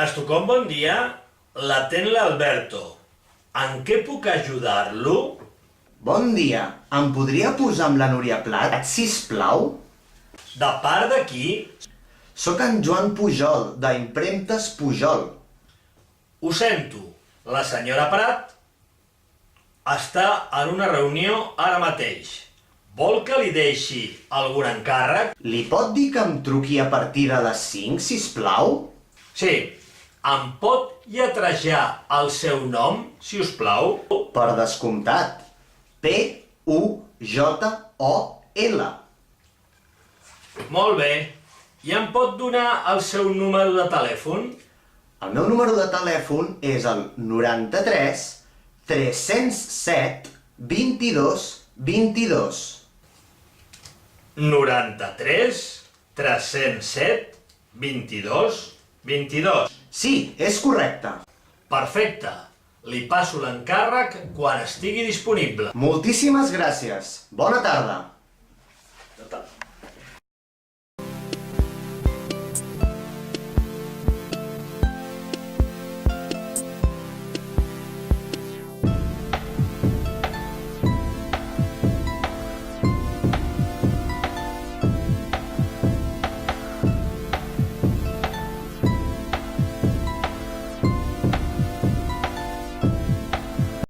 Estocolm, bon dia. L'atén l'Alberto. En què puc ajudar-lo? Bon dia. Em podria posar amb la Núria Plat, sisplau? De part de qui? Soc en Joan Pujol, d'Impremtes Pujol. Ho sento. La senyora Prat està en una reunió ara mateix. Vol que li deixi algun encàrrec? Li pot dir que em truqui a partir de les 5, sisplau? Sí. Em pot lletrejar el seu nom, si us plau? Per descomptat. Pujol. Molt bé. I em pot donar el seu número de telèfon? El meu número de telèfon és el 93 307 22 22. 93 307 22 22. Sí, és correcte. Perfecte. Li passo l'encàrrec quan estigui disponible. Moltíssimes gràcies. Bona tarda. Ja està.